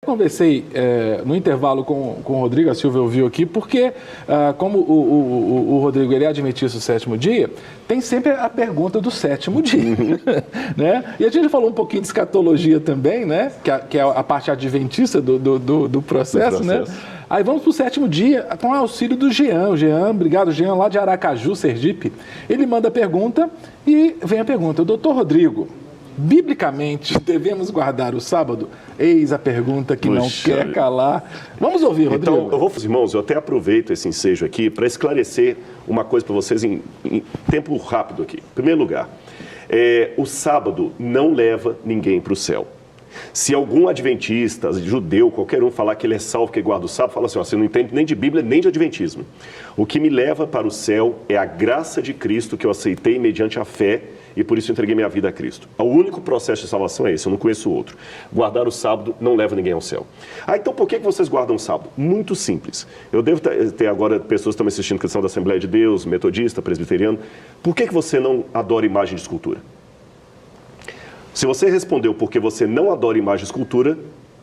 Conversei no intervalo com o Rodrigo, a Silvia ouviu aqui, porque como o Rodrigo ele é adventista do sétimo dia, tem sempre a pergunta do sétimo dia, né? E a gente falou um pouquinho de escatologia também, né? Que é a parte adventista do processo, né? Aí vamos para o sétimo dia, com o auxílio do Jean. O Jean, obrigado, Jean, lá de Aracaju, Sergipe. Ele manda a pergunta e vem a pergunta. Doutor Rodrigo, biblicamente, devemos guardar o sábado? Eis a pergunta que não quer calar. Vamos ouvir, Rodrigo. Então, eu vou, irmãos, eu até aproveito esse ensejo aqui para esclarecer uma coisa para vocês em tempo rápido aqui. Em primeiro lugar, o sábado não leva ninguém para o céu. Se algum adventista, judeu, qualquer um falar que ele é salvo porque guarda o sábado, fala assim, ó, você não entende nem de Bíblia, nem de adventismo. O que me leva para o céu é a graça de Cristo que eu aceitei mediante a fé e por isso entreguei minha vida a Cristo. O único processo de salvação é esse, eu não conheço outro. Guardar o sábado não leva ninguém ao céu. Então por que vocês guardam o sábado? Muito simples. Eu devo ter agora pessoas que estão me assistindo que são da Assembleia de Deus, metodista, presbiteriano. Por que você não adora imagem de escultura? Se você respondeu porque você não adora imagem de escultura,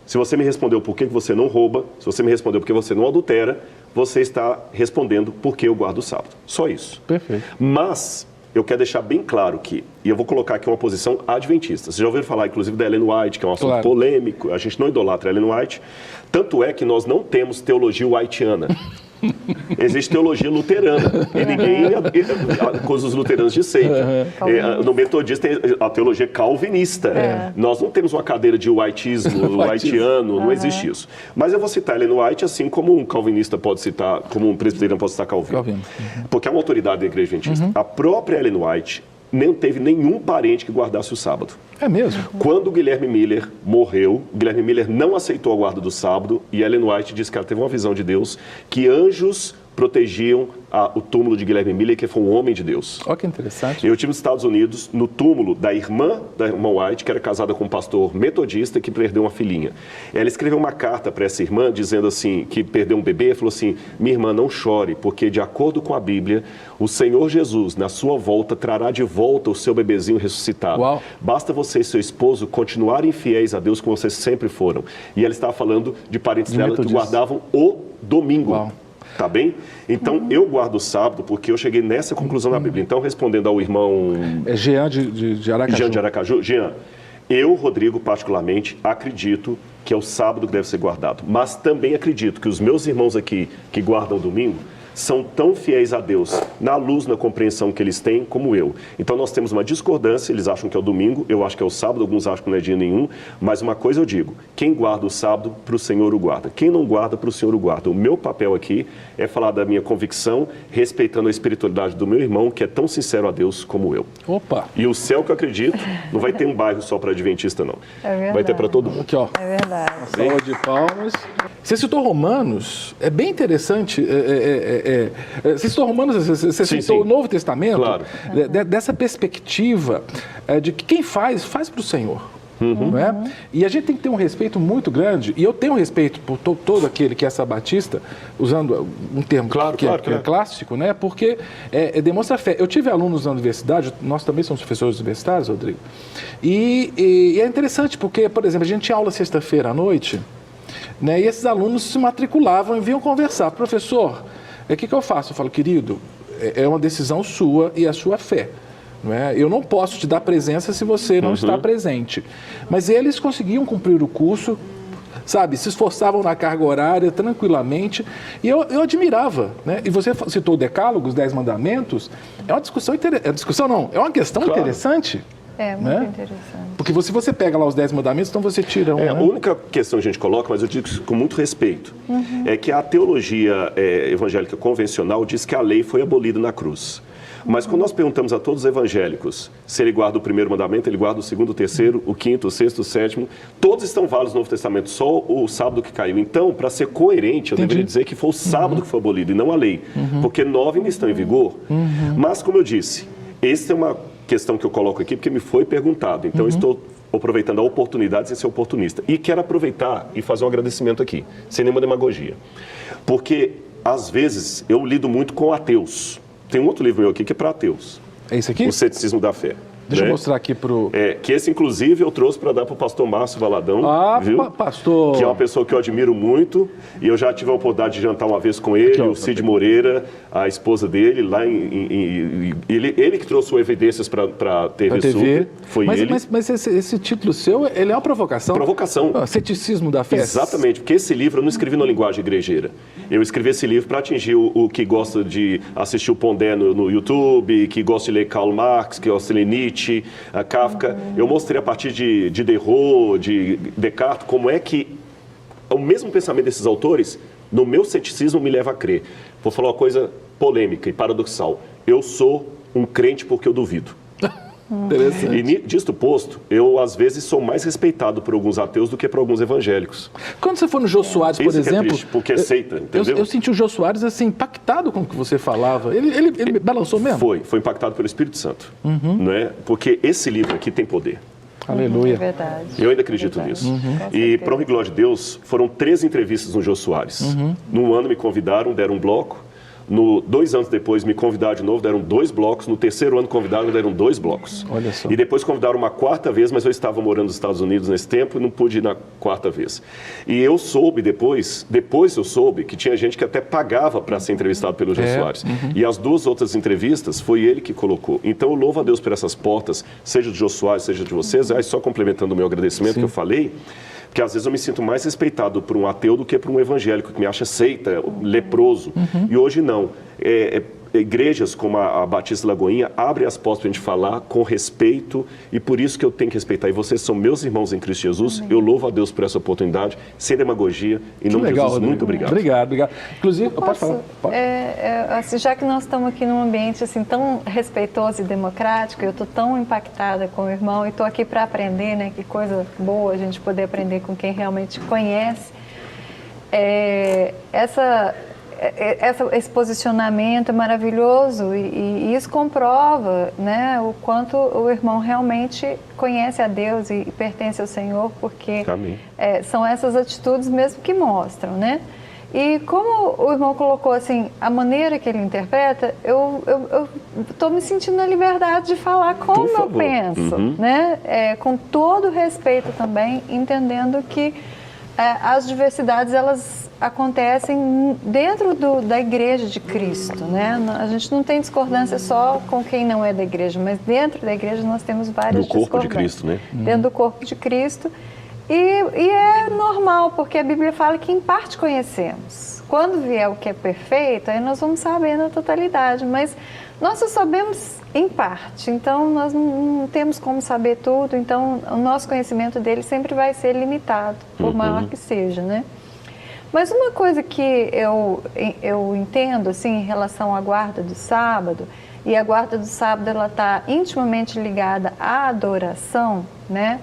se você me respondeu por que você não rouba, se você me respondeu porque você não adultera, você está respondendo porque eu guardo o sábado. Só isso. Perfeito. Mas eu quero deixar bem claro que, e eu vou colocar aqui uma posição adventista. Vocês já ouviram falar, inclusive, da Ellen White, que é um assunto polêmico. A gente não idolatra a Ellen White. Tanto é que nós não temos teologia whiteana. Existe teologia luterana e ninguém acusa os luteranos de seita. No metodista tem a teologia calvinista. Nós não temos uma cadeira de whiteismo, whiteano, não existe isso. Mas eu vou citar Ellen White assim como um calvinista pode citar, como um presbiteriano pode citar Calvino. Porque é uma autoridade da igreja adventista. A própria Ellen White não teve nenhum parente que guardasse o sábado. É mesmo? Quando o Guilherme Miller morreu, Guilherme Miller não aceitou a guarda do sábado e Ellen White disse que ela teve uma visão de Deus que anjos protegiam o túmulo de Guilherme Miller, que foi um homem de Deus. Olha que interessante. Eu estive nos Estados Unidos, no túmulo da irmã White, que era casada com um pastor metodista que perdeu uma filhinha. Ela escreveu uma carta para essa irmã, dizendo assim, que perdeu um bebê, e falou assim, minha irmã, não chore, porque de acordo com a Bíblia, o Senhor Jesus, na sua volta, trará de volta o seu bebezinho ressuscitado. Uau. Basta você e seu esposo continuarem fiéis a Deus como vocês sempre foram. E ela estava falando de parentes dela que guardavam o domingo. Uau. Tá bem? Então, eu guardo o sábado porque eu cheguei nessa conclusão na Bíblia. Então, respondendo ao irmão... Jean de Aracaju. Jean de Aracaju. Jean, eu, Rodrigo, particularmente, acredito que é o sábado que deve ser guardado. Mas também acredito que os meus irmãos aqui que guardam o domingo são tão fiéis a Deus, na luz, na compreensão que eles têm, como eu. Então, nós temos uma discordância, eles acham que é o domingo, eu acho que é o sábado, alguns acham que não é dia nenhum, mas uma coisa eu digo, quem guarda o sábado, para o Senhor o guarda. Quem não guarda, para o Senhor o guarda. O meu papel aqui é falar da minha convicção, respeitando a espiritualidade do meu irmão, que é tão sincero a Deus como eu. Opa! E o céu que eu acredito, não vai ter um bairro só para adventista, não. É verdade. Vai ter para todo mundo. Aqui, ó. É verdade. Uma salva de palmas. Você citou Romanos, é bem interessante. Você citou Romanos, você citou o Novo Testamento. Claro. Dessa perspectiva de que quem faz para o Senhor. Não é? E a gente tem que ter um respeito muito grande, e eu tenho um respeito por todo aquele que é sabatista, usando um termo que é clássico, né? Porque demonstra fé. Eu tive alunos na universidade, nós também somos professores universitários, Rodrigo, e é interessante porque, por exemplo, a gente tinha aula sexta-feira à noite, né? E esses alunos se matriculavam e vinham conversar. Professor, o que eu faço? Eu falo, querido, é uma decisão sua e a sua fé. Não é? Eu não posso te dar presença se você não está presente. Mas eles conseguiam cumprir o curso, sabe? Se esforçavam na carga horária tranquilamente. E eu admirava. Né? E você citou o Decálogo, os 10 Mandamentos. É uma discussão interessante. É uma questão interessante. É, muito interessante. Porque se você pega lá os 10 mandamentos, então você tira um... A única questão que a gente coloca, mas eu digo isso com muito respeito, é que a teologia evangélica convencional diz que a lei foi abolida na cruz. Mas quando nós perguntamos a todos os evangélicos se ele guarda o primeiro mandamento, ele guarda o segundo, o terceiro, o quinto, o sexto, o sétimo, todos estão válidos no Novo Testamento, só o sábado que caiu. Então, para ser coerente, eu deveria dizer que foi o sábado que foi abolido e não a lei, porque 9 ainda estão em vigor. Mas, como eu disse, essa é uma questão que eu coloco aqui porque me foi perguntado. Então, eu estou aproveitando a oportunidade de ser oportunista. E quero aproveitar e fazer um agradecimento aqui, sem nenhuma demagogia. Porque, às vezes, eu lido muito com ateus. Tem um outro livro meu aqui que é para ateus. É isso aqui? O Ceticismo da Fé. Deixa eu mostrar aqui para o... Que esse, inclusive, eu trouxe para dar para o pastor Márcio Valadão, viu? Pastor... Que é uma pessoa que eu admiro muito, e eu já tive a oportunidade de jantar uma vez com ele, o Cid Moreira, a esposa dele, lá ele que trouxe o Evidências para a TV Super, foi ele. Mas esse título seu, ele é uma provocação? Provocação. Ceticismo da fé. Exatamente, porque esse livro eu não escrevi na linguagem igrejeira. Eu escrevi esse livro para atingir o que gosta de assistir o Pondé no YouTube, que gosta de ler Karl Marx, que gosta de ler Nietzsche, Kafka. Eu mostrei a partir de Diderot, de Descartes, como é que o mesmo pensamento desses autores, no meu ceticismo, me leva a crer. Vou falar uma coisa polêmica e paradoxal. Eu sou um crente porque eu duvido. Interessante. E disto posto, eu às vezes sou mais respeitado por alguns ateus do que por alguns evangélicos. Quando você foi no Jô Soares, por exemplo... É triste, porque é seita, entendeu? Eu senti o Jô Soares assim, impactado com o que você falava. Ele balançou mesmo? Foi impactado pelo Espírito Santo. Não é? Porque esse livro aqui tem poder. Aleluia. É verdade. Eu ainda acredito nisso. E, para honra e glória de Deus, foram 13 entrevistas no Jô Soares. Num ano me convidaram, deram um bloco. 2 anos depois me convidaram de novo, deram 2 blocos. No terceiro ano convidaram, deram 2 blocos. Olha só. E depois convidaram uma 4ª vez, mas eu estava morando nos Estados Unidos nesse tempo e não pude ir na 4ª vez. E eu soube depois eu soube que tinha gente que até pagava para ser entrevistado pelo Jô Soares. E as 2 outras entrevistas foi ele que colocou. Então eu louvo a Deus por essas portas, seja do Jô Soares, seja de vocês. Aí só complementando o meu agradecimento que eu falei, porque às vezes eu me sinto mais respeitado por um ateu do que por um evangélico, que me acha seita, leproso. E hoje não. Igrejas como a Batista Lagoinha abrem as portas para a gente falar com respeito, e por isso que eu tenho que respeitar. E vocês são meus irmãos em Cristo Jesus. Eu louvo a Deus por essa oportunidade, sem demagogia. Em nome de Jesus, Rodrigo. muito obrigado. Obrigado. Inclusive, pode falar. Pode. Assim, já que nós estamos aqui num ambiente assim, tão respeitoso e democrático, eu estou tão impactada com o irmão e estou aqui para aprender, né? Que coisa boa a gente poder aprender com quem realmente conhece. Esse posicionamento é maravilhoso e isso comprova, né, o quanto o irmão realmente conhece a Deus e pertence ao Senhor, porque são essas atitudes mesmo que mostram, né? E como o irmão colocou assim, a maneira que ele interpreta, eu estou me sentindo na liberdade de falar como eu penso, né? Com todo respeito também, entendendo que as diversidades, elas acontecem dentro da igreja de Cristo, né? A gente não tem discordância só com quem não é da igreja, mas dentro da igreja nós temos várias discordâncias. Do corpo de Cristo, né? Dentro do corpo de Cristo. E é normal, porque a Bíblia fala que em parte conhecemos. Quando vier o que é perfeito, aí nós vamos saber na totalidade, mas nós só sabemos em parte, então nós não temos como saber tudo, então o nosso conhecimento dele sempre vai ser limitado, por maior que seja, né? Mas uma coisa que eu entendo, assim, em relação à guarda do sábado, e a guarda do sábado, ela está intimamente ligada à adoração, né?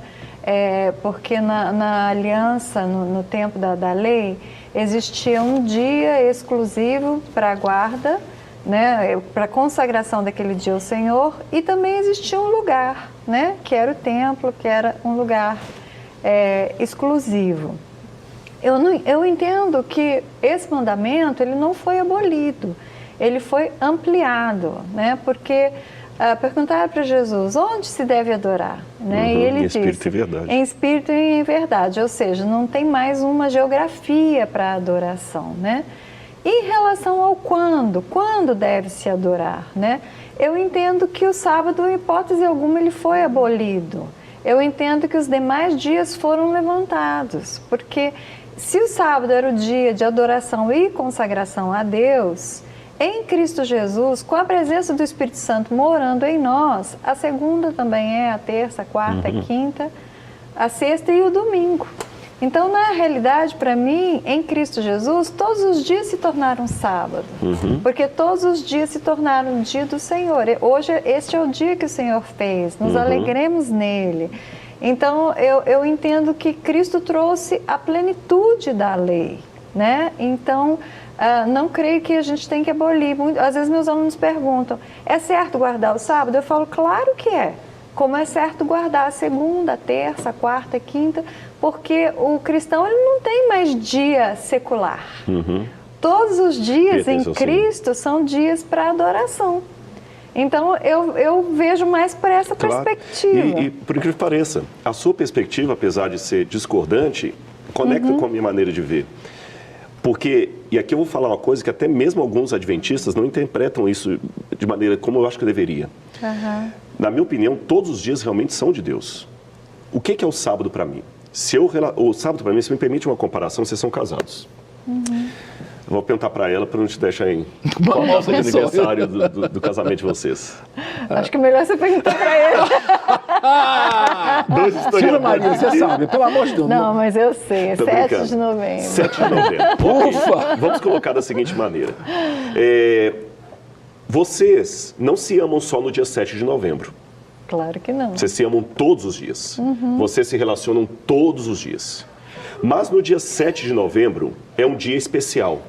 Porque na aliança, no tempo da lei, existia um dia exclusivo para a guarda, né? Para a consagração daquele dia ao Senhor, e também existia um lugar, né? Que era o templo, que era um lugar exclusivo. Eu entendo que esse mandamento ele não foi abolido, ele foi ampliado, né? Porque perguntaram para Jesus onde se deve adorar, né? E ele disse, em espírito e verdade. Em espírito e em verdade, ou seja, não tem mais uma geografia para a adoração, né? E em relação ao quando deve se adorar, né? Eu entendo que o sábado, em hipótese alguma, ele foi abolido. Eu entendo que os demais dias foram levantados, porque se o sábado era o dia de adoração e consagração a Deus, em Cristo Jesus, com a presença do Espírito Santo morando em nós, a segunda também é a terça, a quarta, a quinta, a sexta e o domingo. Então, na realidade, para mim, em Cristo Jesus, todos os dias se tornaram sábado, porque todos os dias se tornaram o dia do Senhor. Hoje, este é o dia que o Senhor fez, nos alegremos nele. Então, eu entendo que Cristo trouxe a plenitude da lei, né? Então, não creio que a gente tem que abolir. Às vezes meus alunos perguntam, é certo guardar o sábado? Eu falo, claro que é. Como é certo guardar a segunda, a terça, a quarta, a quinta, porque o cristão ele não tem mais dia secular. Todos os dias em Cristo são dias para adoração. Então, eu vejo mais por essa perspectiva. E por incrível que pareça, a sua perspectiva, apesar de ser discordante, conecta com a minha maneira de ver. Porque, e aqui eu vou falar uma coisa que até mesmo alguns adventistas não interpretam isso de maneira como eu acho que deveria. Na minha opinião, todos os dias realmente são de Deus. O que é o sábado para mim? O sábado para mim, se me permite uma comparação, vocês são casados. Eu vou perguntar para ela para não te deixar em qual é o aniversário do casamento de vocês. Acho que é melhor você perguntar para ele. Silvia Maria, você sabe, pelo amor de Deus. Não, mas eu sei, é 7 de novembro. 7 de novembro. Ufa! Vamos colocar da seguinte maneira. Vocês não se amam só no dia 7 de novembro. Claro que não. Vocês se amam todos os dias. Vocês se relacionam todos os dias. Mas no dia 7 de novembro é um dia especial.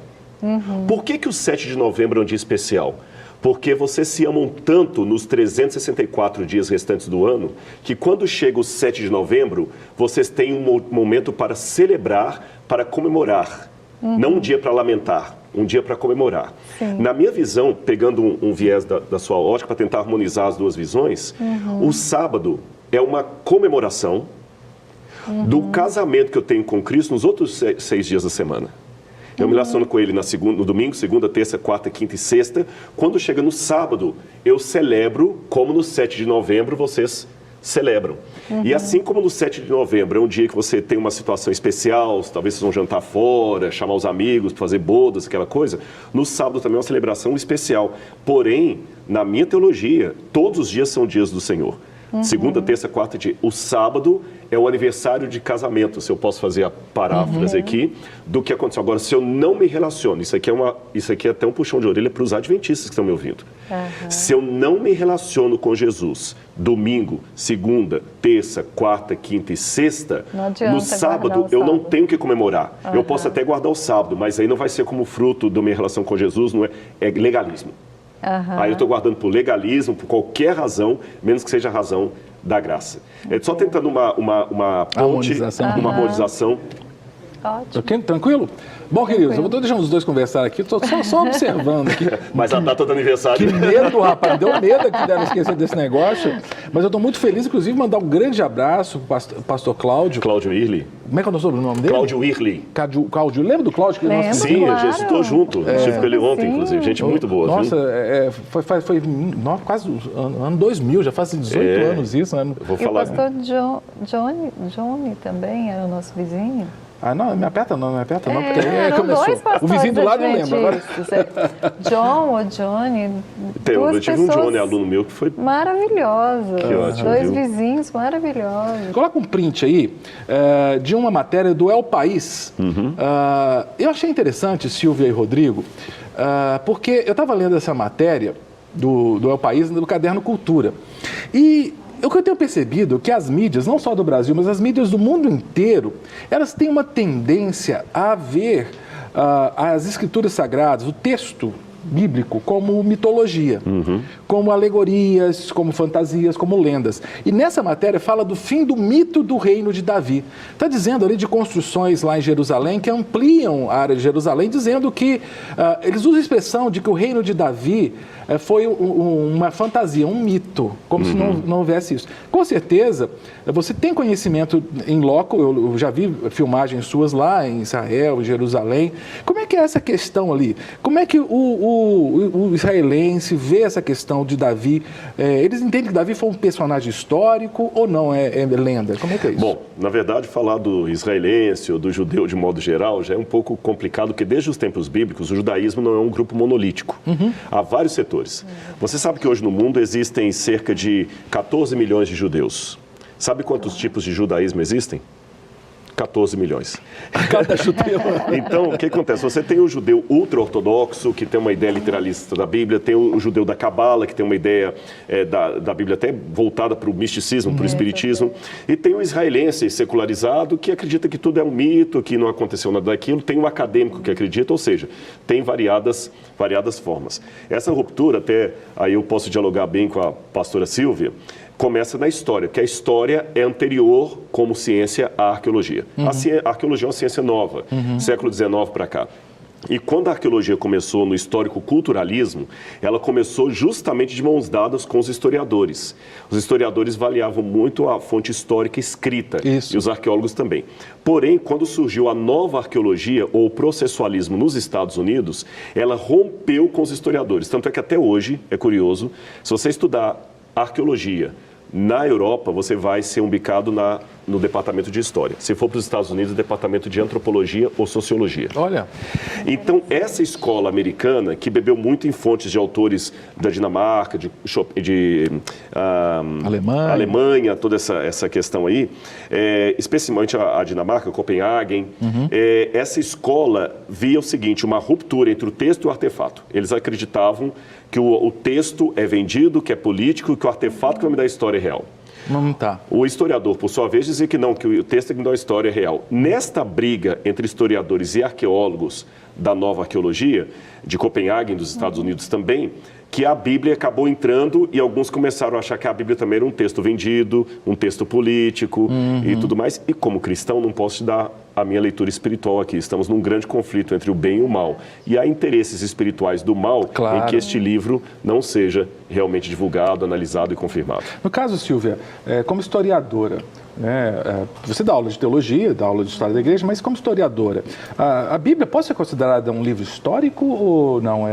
Por que o 7 de novembro é um dia especial? Porque vocês se amam tanto nos 364 dias restantes do ano, que quando chega o 7 de novembro, vocês têm um momento para celebrar, para comemorar. Não um dia para lamentar, um dia para comemorar. Sim. Na minha visão, pegando um viés da sua ótica, para tentar harmonizar as duas visões, o sábado é uma comemoração do casamento que eu tenho com Cristo nos outros 6 dias da semana. Eu me relaciono com ele no domingo, segunda, terça, quarta, quinta e sexta. Quando chega no sábado, eu celebro como no 7 de novembro vocês celebram. E assim como no 7 de novembro é um dia que você tem uma situação especial, talvez vocês vão jantar fora, chamar os amigos, fazer bodas, aquela coisa, no sábado também é uma celebração especial. Porém, na minha teologia, todos os dias são dias do Senhor. Segunda, terça, quarta dia. O sábado é o aniversário de casamento, se eu posso fazer a paráfrase aqui, do que aconteceu. Agora, se eu não me relaciono, isso aqui é até um puxão de orelha para os adventistas que estão me ouvindo. Se eu não me relaciono com Jesus, domingo, segunda, terça, quarta, quinta e sexta, no sábado eu não tenho que comemorar. Eu posso até guardar o sábado, mas aí não vai ser como fruto da minha relação com Jesus, não é legalismo. Aí eu estou guardando por legalismo, por qualquer razão, menos que seja a razão da graça. É só tentando uma ponte, uma harmonização. Ótimo. Tranquilo? Bom, queridos, eu vou deixar os dois conversar aqui, estou só observando aqui. Mas a data do aniversário... Que medo, rapaz, deu medo aqui dela esquecer desse negócio. Mas eu estou muito feliz, inclusive, mandar um grande abraço para o pastor Cláudio. Cláudio Irli. Como é que é o sobrenome dele? Cláudio Irli. Cláudio, lembra do Cláudio? Que Lembro, sim, claro. eu estou junto. Estive com ele ontem, inclusive. Gente muito boa, nossa, viu? Foi quase ano 2000, já faz 18 anos isso. Né? Vou E falar... o pastor Johnny também era o nosso vizinho. Ah, não me aperta não, porque eram começou. dois pastores O vizinho do lado não lembra agora. John ou Johnny, Eu tive um Johnny, aluno meu, que foi... maravilhoso. Que ótimo, dois viu? vizinhos maravilhosos. Coloca um print aí de uma matéria do El País. Eu achei interessante, Silvia e Rodrigo, porque eu estava lendo essa matéria do El País, do Caderno Cultura. E o que eu tenho percebido é que as mídias, não só do Brasil, mas as mídias do mundo inteiro, elas têm uma tendência a ver as escrituras sagradas, o texto bíblico, como mitologia, como alegorias, como fantasias, como lendas. E nessa matéria fala do fim do mito do reino de Davi. Está dizendo ali de construções lá em Jerusalém que ampliam a área de Jerusalém, dizendo que eles usam a expressão de que o reino de Davi foi uma fantasia, um mito, como se não houvesse isso. Com certeza, você tem conhecimento em loco, eu já vi filmagens suas lá em Israel, em Jerusalém. Como é que é essa questão ali? Como é que o israelense vê essa questão de Davi? Eles entendem que Davi foi um personagem histórico ou não? É lenda? Como é que é isso? Bom, na verdade, falar do israelense ou do judeu de modo geral já é um pouco complicado, porque desde os tempos bíblicos o judaísmo não é um grupo monolítico. Há vários setores. Você sabe que hoje no mundo existem cerca de 14 milhões de judeus. Sabe quantos tipos de judaísmo existem? 14 milhões. Cada judeu. Então, o que acontece? Você tem o judeu ultra-ortodoxo, que tem uma ideia literalista da Bíblia, tem o judeu da Cabala, que tem uma ideia da Bíblia até voltada para o misticismo, para o espiritismo, e tem o israelense secularizado, que acredita que tudo é um mito, que não aconteceu nada daquilo, tem o acadêmico que acredita, ou seja, tem variadas formas. Essa ruptura, até aí eu posso dialogar bem com a pastora Silvia, começa na história, porque a história é anterior como ciência à arqueologia. A arqueologia é uma ciência nova, século XIX para cá. E quando a arqueologia começou no histórico-culturalismo, ela começou justamente de mãos dadas com os historiadores. Os historiadores avaliavam muito a fonte histórica escrita, Isso. e os arqueólogos também. Porém, quando surgiu a nova arqueologia, ou o processualismo nos Estados Unidos, ela rompeu com os historiadores. Tanto é que até hoje, é curioso, se você estudar arqueologia na Europa, você vai ser umbicado no departamento de História. Se for para os Estados Unidos, departamento de Antropologia ou Sociologia. Olha. Então, essa escola americana, que bebeu muito em fontes de autores da Dinamarca, Alemanha, toda essa questão aí, especialmente a Dinamarca, Copenhagen, essa escola via o seguinte, uma ruptura entre o texto e o artefato. Eles acreditavam que o texto é vendido, que é político, e que o artefato que vai me dar a história é real. Tá. O historiador, por sua vez, dizia que não, que o texto é que me dá a história real. Nesta briga entre historiadores e arqueólogos da nova arqueologia, de Copenhague, dos Estados Unidos também, que a Bíblia acabou entrando e alguns começaram a achar que a Bíblia também era um texto vendido, um texto político e tudo mais. E como cristão, não posso te dar a minha leitura espiritual aqui. Estamos num grande conflito entre o bem e o mal. E há interesses espirituais do mal em que este livro não seja realmente divulgado, analisado e confirmado. No caso, Silvia, como historiadora, você dá aula de teologia, dá aula de história da igreja, mas como historiadora, a Bíblia pode ser considerada um livro histórico ou não?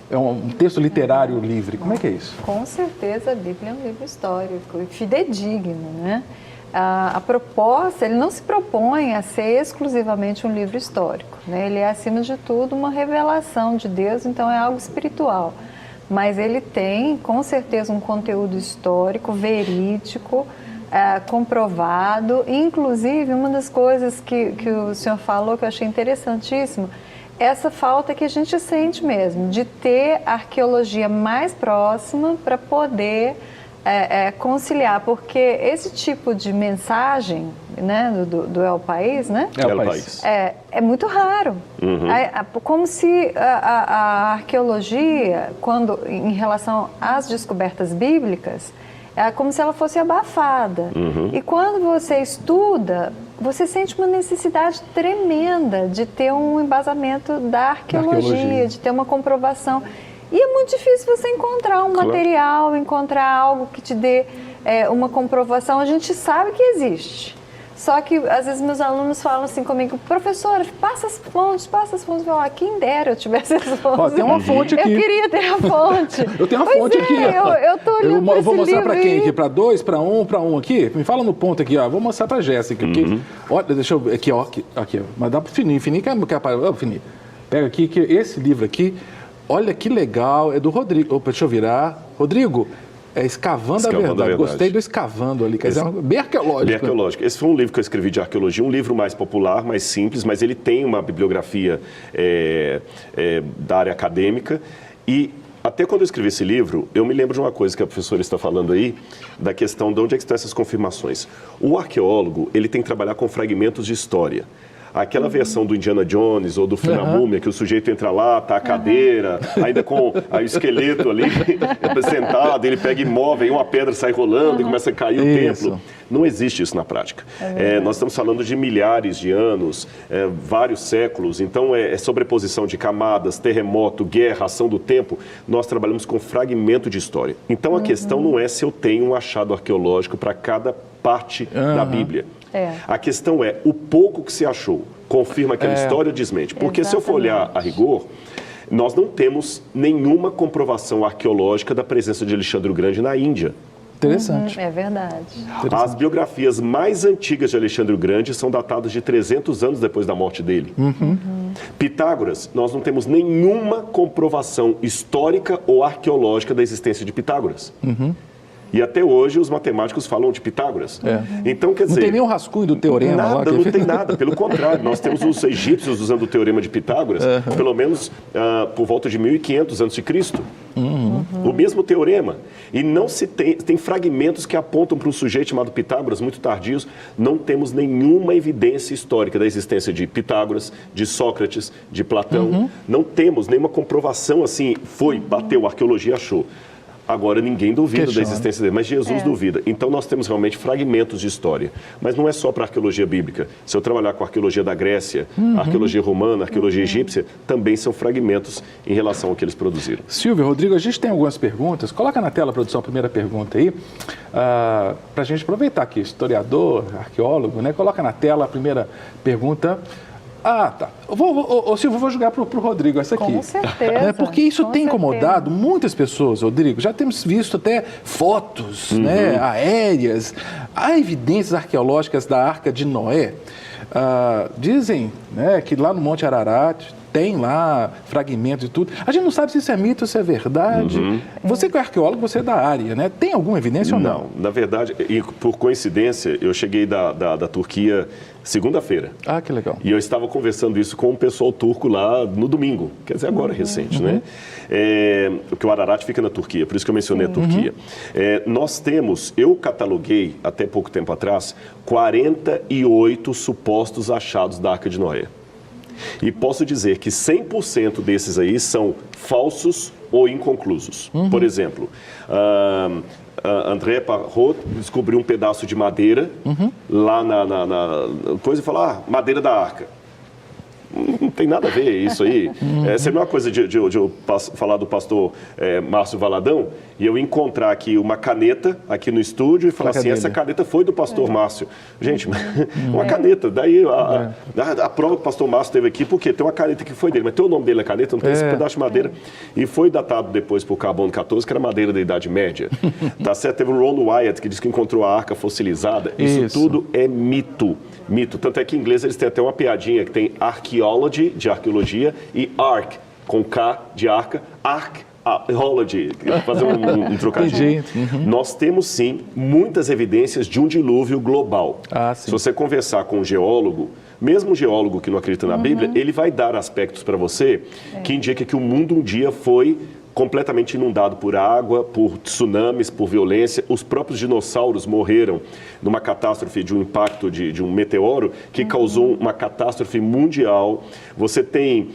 É um texto literário livre? Como é que é isso? Com certeza a Bíblia é um livro histórico e fidedigno, né? A proposta, ele não se propõe a ser exclusivamente um livro histórico, né? Ele é, acima de tudo, uma revelação de Deus, então é algo espiritual. Mas ele tem, com certeza, um conteúdo histórico, verídico, comprovado. Inclusive, uma das coisas que o senhor falou que eu achei interessantíssimo, essa falta que a gente sente mesmo, de ter arqueologia mais próxima para poder conciliar, porque esse tipo de mensagem, né, do El País, né? El País. É muito raro. Como se a arqueologia, em relação às descobertas bíblicas, é como se ela fosse abafada. E quando você estuda, você sente uma necessidade tremenda de ter um embasamento da arqueologia, de ter uma comprovação. E é muito difícil você encontrar um material, encontrar algo que te dê uma comprovação. A gente sabe que existe. Só que, às vezes, meus alunos falam assim comigo, professora, passa as fontes. Eu falo, quem dera eu tivesse as fontes. Tem uma fonte aqui. Eu queria ter a fonte. Eu tenho uma fonte aqui. Eu tô olhando eu vou mostrar para quem aqui? Para Para dois, para um aqui? Me fala no ponto aqui, ó. Vou mostrar para a Jéssica aqui. Olha, deixa eu ver aqui, ó. Aqui, ó. Mas dá para o Fininho. Fininho que é Fininho. Pega aqui, que esse livro aqui, olha que legal, é do Rodrigo. Opa, deixa eu virar. Rodrigo, Escavando a Verdade. Gostei do Escavando ali, quer dizer, bem arqueológico. Bem arqueológico. Esse foi um livro que eu escrevi de arqueologia, um livro mais popular, mais simples, mas ele tem uma bibliografia da área acadêmica. E até quando eu escrevi esse livro, eu me lembro de uma coisa que a professora está falando aí, da questão de onde é que estão essas confirmações. O arqueólogo, ele tem que trabalhar com fragmentos de história. Aquela versão do Indiana Jones ou do filme A Múmia, que o sujeito entra lá, tá a cadeira, ainda com o esqueleto ali sentado, ele pega e move, uma pedra sai rolando e começa a cair o templo. Não existe isso na prática. Nós estamos falando de milhares de anos, vários séculos, então é sobreposição de camadas, terremoto, guerra, ação do tempo. Nós trabalhamos com fragmento de história. Então a questão não é se eu tenho um achado arqueológico para cada parte da Bíblia. A questão é, o pouco que se achou, confirma aquela história ou desmente? Porque se eu for olhar a rigor, nós não temos nenhuma comprovação arqueológica da presença de Alexandre o Grande na Índia. Interessante. É verdade. As biografias mais antigas de Alexandre o Grande são datadas de 300 anos depois da morte dele. Pitágoras, nós não temos nenhuma comprovação histórica ou arqueológica da existência de Pitágoras. E até hoje os matemáticos falam de Pitágoras. Então, quer dizer... Não tem nenhum rascunho do teorema nada, lá? Não tem nada. Pelo contrário, nós temos os egípcios usando o teorema de Pitágoras, pelo menos por volta de 1500 a.C. O mesmo teorema. E não se tem fragmentos que apontam para um sujeito chamado Pitágoras, muito tardios. Não temos nenhuma evidência histórica da existência de Pitágoras, de Sócrates, de Platão. Não temos nenhuma comprovação assim, bateu, a arqueologia achou. Agora ninguém duvida Questiona. da existência dele, mas Jesus duvida. Então nós temos realmente fragmentos de história. Mas não é só para a arqueologia bíblica. Se eu trabalhar com a arqueologia da Grécia, a arqueologia romana, a arqueologia egípcia, também são fragmentos em relação ao que eles produziram. Silvio, Rodrigo, a gente tem algumas perguntas. Coloca na tela, produção, a primeira pergunta aí, para a gente aproveitar aqui, historiador, arqueólogo, né? Coloca na tela a primeira pergunta. Ah, tá. Silvio, eu vou jogar para o Rodrigo essa aqui. Com certeza. Porque isso com tem certeza. incomodado muitas pessoas, Rodrigo. Já temos visto até fotos né, aéreas. Há evidências arqueológicas da Arca de Noé. Dizem né, que lá no Monte Ararat tem lá fragmentos e tudo. A gente não sabe se isso é mito, se é verdade. Você que é arqueólogo, você é da área, né? Tem alguma evidência ou não? Na verdade, e por coincidência, eu cheguei da Turquia segunda-feira. Ah, que legal. E eu estava conversando isso com o pessoal turco lá no domingo, quer dizer, agora recente, né? Porque o Ararat fica na Turquia, por isso que eu mencionei a Turquia. Nós temos, eu cataloguei, até pouco tempo atrás, 48 supostos achados da Arca de Noé. E posso dizer que 100% desses aí são falsos ou inconclusos. Por exemplo, André Parrot descobriu um pedaço de madeira lá na coisa e falou, madeira da arca. Não tem nada a ver isso aí. Seria uma coisa de eu falar do pastor Márcio Valadão e eu encontrar aqui uma caneta aqui no estúdio e falar assim, essa caneta foi do pastor Márcio. Gente, uma caneta. Daí a prova que o pastor Márcio teve aqui, porque tem uma caneta que foi dele, mas tem o nome dele na caneta, não tem esse pedaço de madeira. E foi datado depois por carbono 14, que era madeira da Idade Média. Tá certo? Teve o Ron Wyatt, que disse que encontrou a arca fossilizada. Isso tudo é mito. Mito. Tanto é que em inglês eles têm até uma piadinha que tem archaeology, de arqueologia, e ark, com K de arca, archaeology, fazer um trocadilho. Nós temos, sim, muitas evidências de um dilúvio global. Se você conversar com um geólogo, mesmo um geólogo que não acredita na Bíblia, ele vai dar aspectos para você que indica que o mundo um dia foi completamente inundado por água, por tsunamis, por violência. Os próprios dinossauros morreram numa catástrofe de um impacto de um meteoro que causou uma catástrofe mundial. Você tem,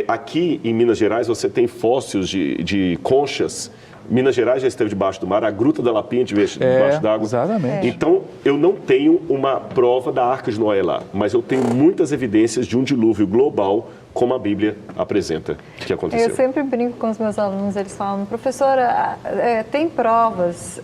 aqui em Minas Gerais, você tem fósseis de conchas. Minas Gerais já esteve debaixo do mar, a Gruta da Lapinha debaixo d'água. Exatamente. Então, eu não tenho uma prova da Arca de Noé lá, mas eu tenho muitas evidências de um dilúvio global, como a Bíblia apresenta que aconteceu. Eu sempre brinco com os meus alunos, eles falam, professora, tem provas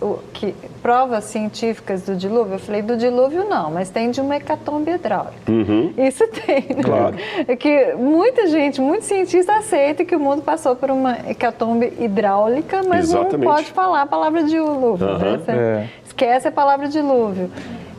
científicas do dilúvio? Eu falei, do dilúvio não, mas tem de uma hecatombe hidráulica. Isso tem, né? Claro. É que muita gente, muitos cientistas aceitam que o mundo passou por uma hecatombe hidráulica, mas não pode falar a palavra dilúvio. Né? Esquece a palavra dilúvio.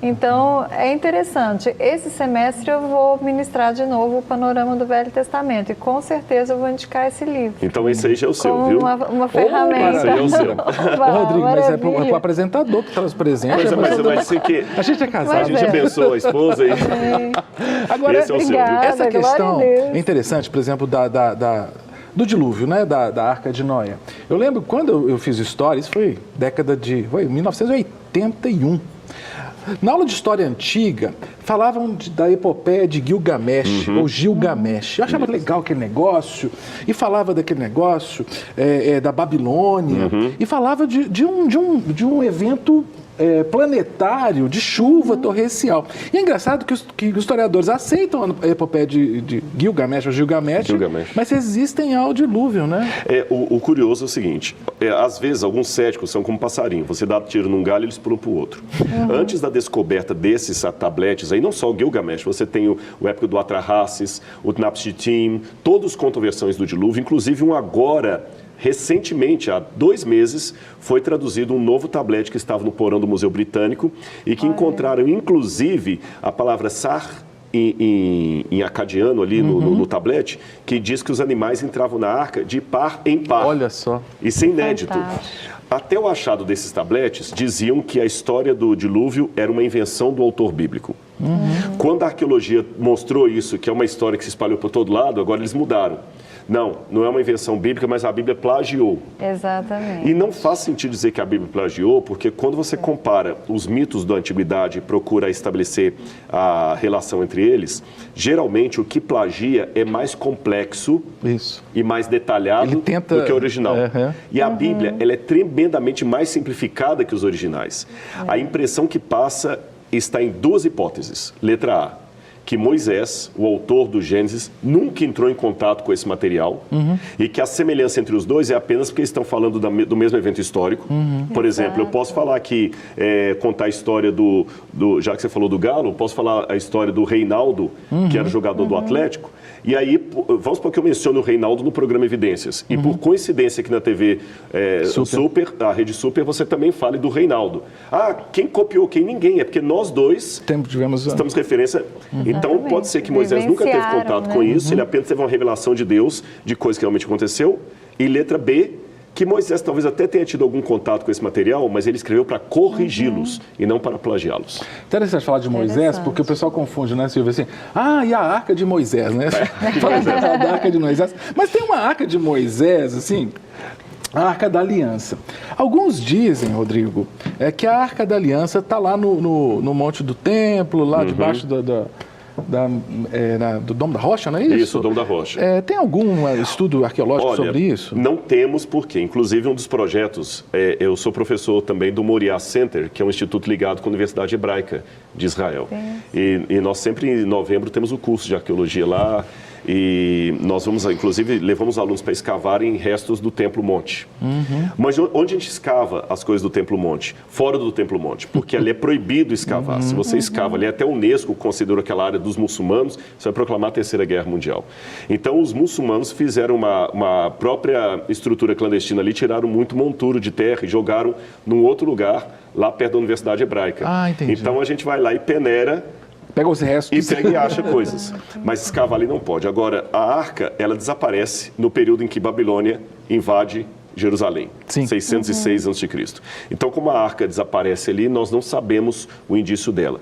Então, é interessante. Esse semestre eu vou ministrar de novo o Panorama do Velho Testamento e com certeza eu vou indicar esse livro. Então, esse aí já é o seu, como viu? uma ferramenta. Esse aí é o seu. Rodrigo, mas é pro apresentador que traz presente. Mas vai ser que... A gente é casado. A gente abençoa a esposa aí. Agora, esse é o seu, viu? Essa questão é interessante, por exemplo, do dilúvio, né, da Arca de Noé. Eu lembro quando eu fiz história, isso foi foi 1981. Na aula de história antiga, falavam da epopeia de Gilgamesh, ou Gilgamesh. Eu achava legal aquele negócio, e falava daquele negócio da Babilônia, e falava de um evento planetário de chuva torrencial. E é engraçado que os historiadores aceitam a epopeia de Gilgamesh ou Gilgamesh, mas existem ao dilúvio, né? O curioso é o seguinte, às vezes alguns céticos são como passarinho, você dá tiro num galho e eles pulam para o outro. Antes da descoberta desses tabletes, aí não só o Gilgamesh, você tem o épico do Atrahasis, o Tnapshtim, todos contam versões do dilúvio, inclusive um agora... Recentemente, há 2 meses, foi traduzido um novo tablete que estava no porão do Museu Britânico e que encontraram, inclusive, a palavra sar em acadiano ali no tablete, que diz que os animais entravam na arca de par em par. Olha só. Isso é inédito. Até o achado desses tabletes diziam que a história do dilúvio era uma invenção do autor bíblico. Quando a arqueologia mostrou isso, que é uma história que se espalhou por todo lado, agora eles mudaram. Não é uma invenção bíblica, mas a Bíblia plagiou. Exatamente. E não faz sentido dizer que a Bíblia plagiou, porque quando você compara os mitos da antiguidade e procura estabelecer a relação entre eles, geralmente o que plagia é mais complexo e mais detalhado do que o original. E a Bíblia, ela é tremendamente mais simplificada que os originais. A impressão que passa está em duas hipóteses. Letra A, que Moisés, o autor do Gênesis, nunca entrou em contato com esse material e que a semelhança entre os dois é apenas porque eles estão falando do mesmo evento histórico. Por exemplo, eu posso falar aqui, contar a história já que você falou do Galo, eu posso falar a história do Reinaldo, que era jogador do Atlético. E aí, vamos supor que eu menciono o Reinaldo no programa Evidências. E por coincidência aqui na TV Super, a Rede Super, você também fale do Reinaldo. Quem copiou quem? Ninguém. É porque nós dois estamos referência. Então, pode ser que Moisés nunca teve contato com isso, ele apenas teve uma revelação de Deus, de coisa que realmente aconteceu. E letra B, que Moisés talvez até tenha tido algum contato com esse material, mas ele escreveu para corrigi-los e não para plagiá-los. Interessante falar de Moisés, porque o pessoal confunde, né, Silvia? Assim, e a Arca de Moisés, né? Fala da Arca de Moisés. Mas tem uma Arca de Moisés, assim, a Arca da Aliança. Alguns dizem, Rodrigo, que a Arca da Aliança está lá no Monte do Templo, lá debaixo do Domo da Rocha, não é isso? Isso, o Domo da Rocha. Tem algum estudo arqueológico sobre isso? Não temos porquê. Inclusive, um dos projetos, eu sou professor também do Moriah Center, que é um instituto ligado com a Universidade Hebraica de Israel. E nós sempre, em novembro, temos o curso de arqueologia lá. E nós inclusive, levamos alunos para escavarem restos do Templo Monte. Mas onde a gente escava as coisas do Templo Monte? Fora do Templo Monte, porque ali é proibido escavar. Se você escava ali, até a Unesco considerou aquela área dos muçulmanos, você vai proclamar a Terceira Guerra Mundial. Então, os muçulmanos fizeram uma própria estrutura clandestina ali, tiraram muito monturo de terra e jogaram num outro lugar, lá perto da Universidade Hebraica. Entendi. Então, a gente vai lá e peneira, pega os restos. E pega e acha coisas. Mas escavar ali não pode. Agora, a arca, ela desaparece no período em que Babilônia invade Jerusalém, 606 a.C. Então, como a arca desaparece ali, nós não sabemos o indício dela.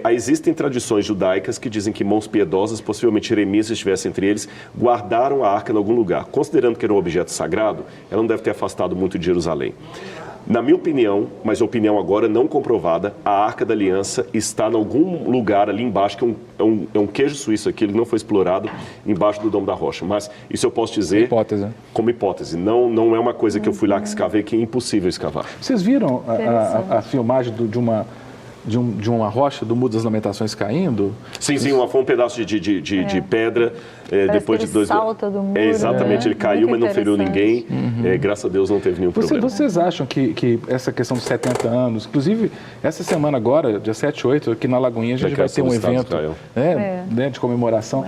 Existem tradições judaicas que dizem que mãos piedosas, possivelmente Jeremias estivesse entre eles, guardaram a arca em algum lugar. Considerando que era um objeto sagrado, ela não deve ter afastado muito de Jerusalém. Na minha opinião, mas opinião agora não comprovada, a Arca da Aliança está em algum lugar ali embaixo, que é um queijo suíço aqui, ele não foi explorado, embaixo do Domo da Rocha. Mas isso eu posso dizer como hipótese. Não é uma coisa que eu fui lá que escavei, que é impossível escavar. Vocês viram a filmagem de uma rocha do Muro das Lamentações caindo? Sim, foi um pedaço de pedra. Depois de dois salta do muro. Exatamente, ele caiu, mas não feriu ninguém. Graças a Deus não teve nenhum problema. Vocês acham que essa questão dos 70 anos, inclusive essa semana agora, dia 7 e 8, aqui na Lagoinha, a gente vai ter um evento de comemoração.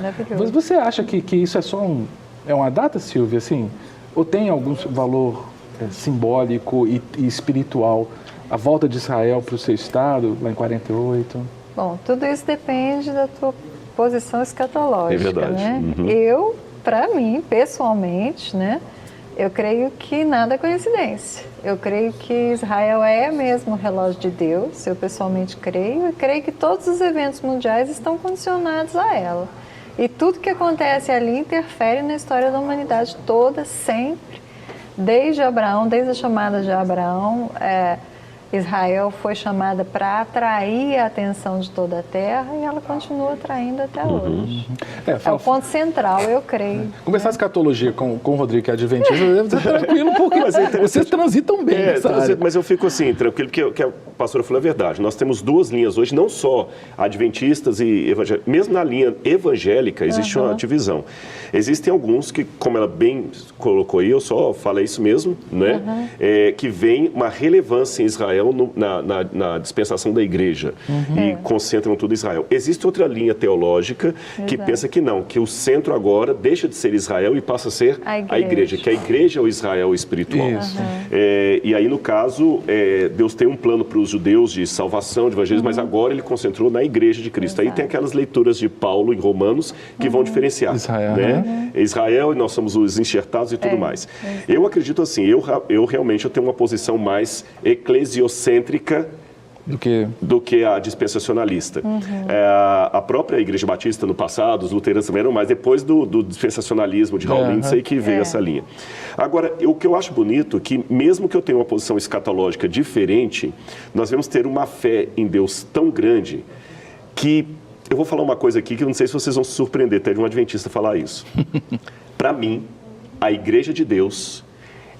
Você acha que isso é só uma data, Silvia, assim? Ou tem algum valor simbólico e espiritual? A volta de Israel para o seu estado, lá em 48? Bom, tudo isso depende da tua posição escatológica, é verdade. Né? Para mim, pessoalmente, né, eu creio que nada é coincidência. Eu creio que Israel é mesmo o relógio de Deus, eu pessoalmente creio, e creio que todos os eventos mundiais estão condicionados a ela. E tudo que acontece ali interfere na história da humanidade toda, sempre. Desde Abraão, desde a chamada de Abraão, Israel foi chamada para atrair a atenção de toda a terra e ela continua atraindo até hoje. É o ponto central, eu creio. Conversar escatologia com o Rodrigo, que é adventista, deve ser tranquilo, porque vocês transitam bem nessa área. Mas eu fico assim, tranquilo, porque a pastora falou a verdade. Nós temos duas linhas hoje, não só adventistas e evangélicos. Mesmo na linha evangélica existe uma divisão. Existem alguns que, como ela bem colocou aí, eu só falei isso mesmo, né? Que vem uma relevância em Israel na dispensação da igreja e concentram tudo em Israel. Existe outra linha teológica que pensa que não, que o centro agora deixa de ser Israel e passa a ser a igreja, que a igreja é o Israel espiritual. E aí, no caso, Deus tem um plano para os judeus de salvação, de evangelismo, mas agora ele concentrou na igreja de Cristo. Aí tem aquelas leituras de Paulo em Romanos que vão diferenciar. Israel, né? Israel, e nós somos os enxertados e tudo mais. Eu acredito assim, eu realmente tenho uma posição mais eclesiocêntrica do que a dispensacionalista. A própria Igreja Batista no passado, os luteranos também eram mais depois do dispensacionalismo de Raul Lindsay que veio essa linha. Agora, o que eu acho bonito é que mesmo que eu tenha uma posição escatológica diferente, nós vamos ter uma fé em Deus tão grande que eu vou falar uma coisa aqui que eu não sei se vocês vão se surpreender, teve um adventista falar isso. Para mim, a Igreja de Deus,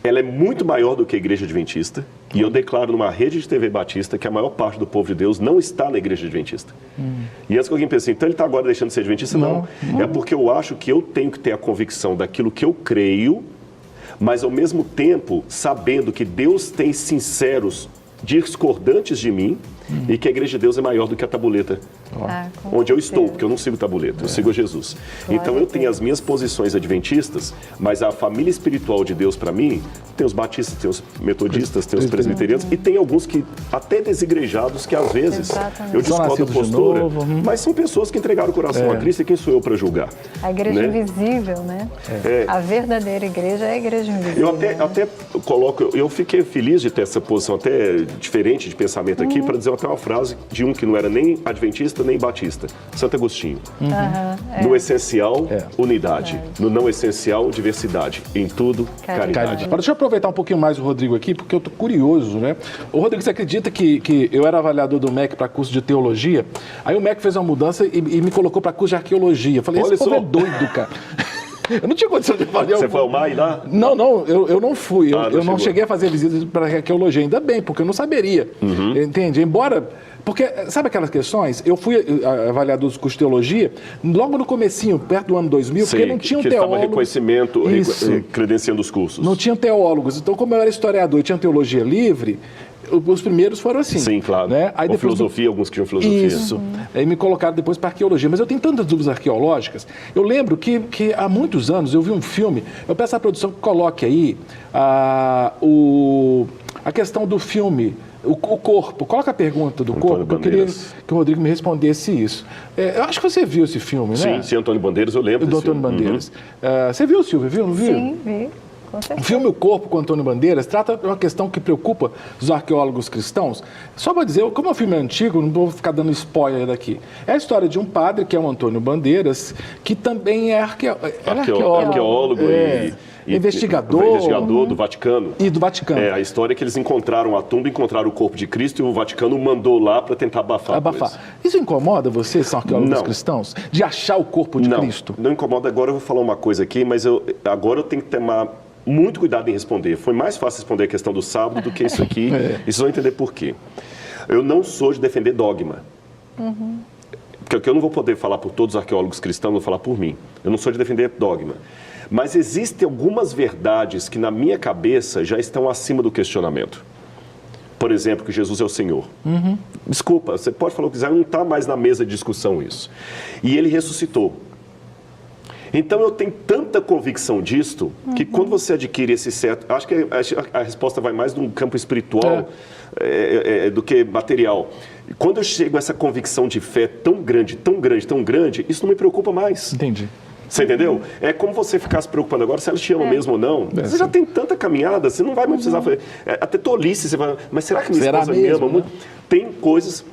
ela é muito maior do que a Igreja Adventista, e eu declaro numa rede de TV Batista que a maior parte do povo de Deus não está na Igreja Adventista. E antes que alguém pense, então ele está agora deixando de ser Adventista? Não. É porque eu acho que eu tenho que ter a convicção daquilo que eu creio, mas ao mesmo tempo sabendo que Deus tem sinceros discordantes de mim e que a Igreja de Deus é maior do que a tabuleta onde eu estou, porque eu não sigo tabuleta, eu sigo a Jesus. Então eu tenho as minhas posições adventistas, mas a família espiritual de Deus para mim, tem os batistas, tem os metodistas, tem os presbiterianos e tem alguns que até desigrejados que às vezes eu discordo da postura, mas são pessoas que entregaram o coração a Cristo e quem sou eu para julgar? A igreja invisível, né? A verdadeira igreja é a igreja invisível. Eu até coloco, eu fiquei feliz de ter essa posição até diferente de pensamento aqui, para dizer até uma frase de um que não era nem adventista nem batista, Santo Agostinho. No essencial, unidade. No não essencial, diversidade. Em tudo, caridade. Deixa eu aproveitar um pouquinho mais o Rodrigo aqui, porque eu tô curioso, né? Ô, Rodrigo, você acredita que eu era avaliador do MEC para curso de teologia? Aí o MEC fez uma mudança e me colocou para curso de arqueologia. Eu falei, esse povo é doido, cara. Eu não tinha condição de avaliar. Você foi ao MAI lá? Não, eu não fui. Eu não cheguei a fazer visita para arqueologia, ainda bem, porque eu não saberia. Entende? Embora... Porque, sabe aquelas questões? Eu fui avaliador dos cursos de teologia logo no comecinho, perto do ano 2000, porque não tinham teólogos. Estava reconhecimento, credenciando os cursos. Não tinham teólogos. Então, como eu era historiador e tinha teologia livre, os primeiros foram assim. Sim, claro. Né? Aí depois filosofia, alguns que tinham filosofia. Isso. Aí me colocaram depois para arqueologia. Mas eu tenho tantas dúvidas arqueológicas. Eu lembro que há muitos anos eu vi um filme, eu peço à produção que coloque aí a questão do filme, o corpo. Coloca a pergunta do corpo, que eu queria que o Rodrigo me respondesse isso. Eu acho que você viu esse filme, né? Sim, Antônio Bandeiras, eu lembro do Antônio Bandeiras. Você viu, Silvia? Viu? Não viu? Sim, vi. O filme O Corpo, com Antônio Bandeiras, trata de uma questão que preocupa os arqueólogos cristãos. Só para dizer, como o filme é antigo, não vou ficar dando spoiler daqui. É a história de um padre, que é o Antônio Bandeiras, que também é arqueólogo e investigador do Vaticano. E do Vaticano. A história é que eles encontraram a tumba, encontraram o corpo de Cristo e o Vaticano mandou lá para tentar abafar. Isso incomoda vocês, são arqueólogos cristãos, de achar o corpo de Cristo? Não incomoda. Agora eu vou falar uma coisa aqui, mas agora eu tenho que tomar muito cuidado em responder. Foi mais fácil responder a questão do sábado do que isso aqui. E vocês vão entender por quê. Eu não sou de defender dogma. Porque eu não vou poder falar por todos os arqueólogos cristãos, vou falar por mim. Eu não sou de defender dogma. Mas existem algumas verdades que na minha cabeça já estão acima do questionamento. Por exemplo, que Jesus é o Senhor. Desculpa, você pode falar o que quiser, não está mais na mesa de discussão isso. E Ele ressuscitou. Então eu tenho tanta convicção disto que quando você adquire esse certo... Acho que a resposta vai mais num campo espiritual do que material. Quando eu chego a essa convicção de fé tão grande, tão grande, tão grande, isso não me preocupa mais. Entendi. Você entendeu? É como você ficar se preocupando agora se ela te ama mesmo ou não. Você já tem tanta caminhada, você não vai mais precisar fazer... até tolice, você vai... Mas será que minha esposa me ama muito? Tem coisas...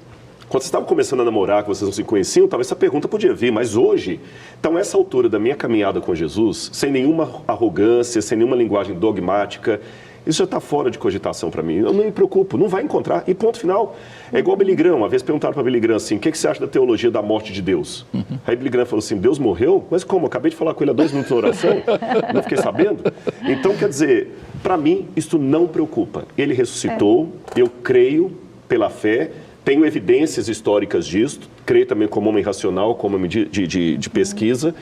Quando vocês estavam começando a namorar, que vocês não se conheciam, talvez essa pergunta podia vir, mas hoje, então essa altura da minha caminhada com Jesus, sem nenhuma arrogância, sem nenhuma linguagem dogmática, isso já está fora de cogitação para mim. Eu não me preocupo, não vai encontrar. E ponto final. É igual Billy Graham. Uma vez perguntaram para Billy Graham assim, o que você acha da teologia da morte de Deus? Aí Billy Graham falou assim, Deus morreu? Mas como? Eu acabei de falar com ele há 2 minutos na oração. Não fiquei sabendo. Então, quer dizer, para mim, isso não preocupa. Ele ressuscitou, eu creio pela fé, tenho evidências históricas disso, creio também como homem racional, como homem de pesquisa,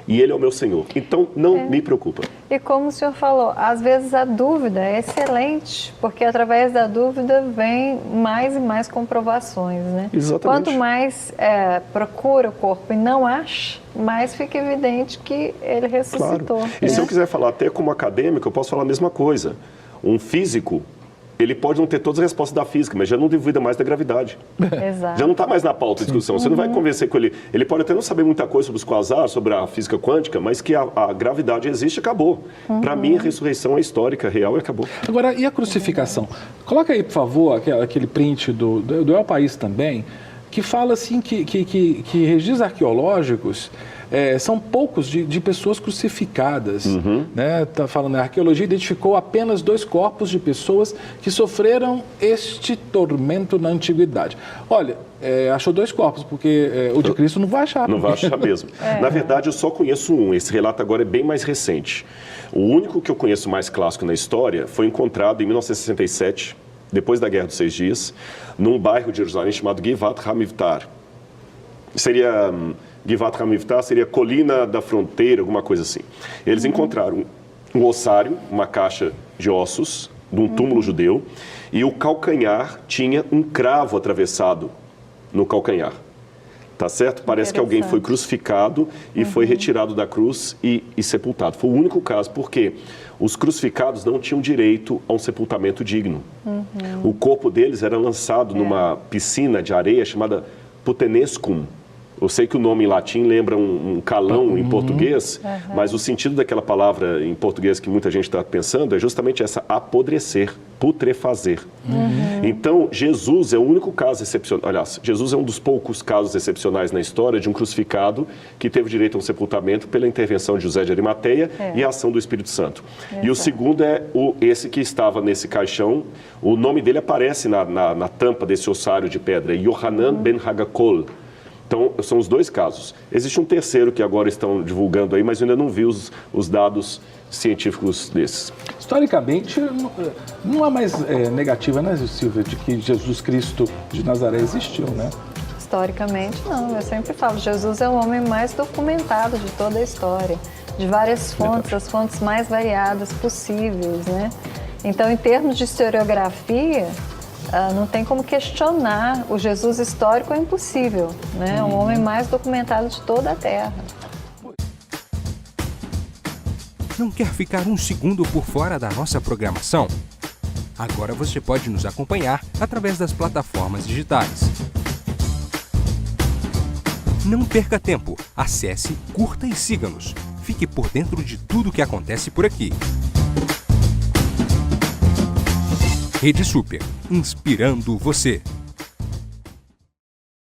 e Ele é o meu Senhor. Então, não me preocupa. E como o senhor falou, às vezes a dúvida é excelente, porque através da dúvida vem mais e mais comprovações, né? Exatamente. Quanto mais procura o corpo e não acha, mais fica evidente que Ele ressuscitou. Claro. E se eu quiser falar até como acadêmico, eu posso falar a mesma coisa. Um físico ele pode não ter todas as respostas da física, mas já não duvida mais da gravidade. Exato. Já não está mais na pauta de discussão. Você não vai convencer com ele. Ele pode até não saber muita coisa sobre os quasares, sobre a física quântica, mas que a gravidade existe, acabou. Para mim, a ressurreição é histórica, real e acabou. Agora, e a crucificação? Coloca aí, por favor, aquele print do El País também, que fala assim que registros arqueológicos são poucos de pessoas crucificadas. Né? Tá falando, a arqueologia identificou apenas 2 corpos de pessoas que sofreram este tormento na antiguidade. Olha, achou 2 corpos, porque o de Cristo não vai achar. Não vai achar mesmo. Na verdade, eu só conheço um. Esse relato agora é bem mais recente. O único que eu conheço mais clássico na história foi encontrado em 1967, depois da Guerra dos 6 Dias, num bairro de Jerusalém chamado Givat HaMivtar. Seria... Givat HaMivtar seria Colina da Fronteira, alguma coisa assim. Eles encontraram um ossário, uma caixa de ossos, de um túmulo judeu, e o calcanhar tinha um cravo atravessado no calcanhar. Tá certo? Parece que alguém foi crucificado e foi retirado da cruz e sepultado. Foi o único caso, porque os crucificados não tinham direito a um sepultamento digno. O corpo deles era lançado numa piscina de areia chamada Putenescum. Eu sei que o nome em latim lembra um calão em português, mas o sentido daquela palavra em português que muita gente está pensando é justamente essa, apodrecer, putrefazer. Então, Jesus é o único caso excepcional, aliás, Jesus é um dos poucos casos excepcionais na história de um crucificado que teve direito a um sepultamento pela intervenção de José de Arimateia e a ação do Espírito Santo. E o segundo é esse que estava nesse caixão, o nome dele aparece na tampa desse ossário de pedra, Yohanan ben Hagakol. Então, são os 2 casos. Existe um terceiro que agora estão divulgando aí, mas eu ainda não vi os dados científicos desses. Historicamente, não há mais negativa, né, Silvia, de que Jesus Cristo de Nazaré existiu, né? Historicamente, não. Eu sempre falo, Jesus é o homem mais documentado de toda a história, de várias fontes, as fontes mais variadas possíveis, né? Então, em termos de historiografia, não tem como questionar o Jesus histórico, é impossível, né? O homem mais documentado de toda a Terra. Não quer ficar um segundo por fora da nossa programação? Agora você pode nos acompanhar através das plataformas digitais. Não perca tempo, acesse, curta e siga-nos. Fique por dentro de tudo o que acontece por aqui. Rede Super, inspirando você.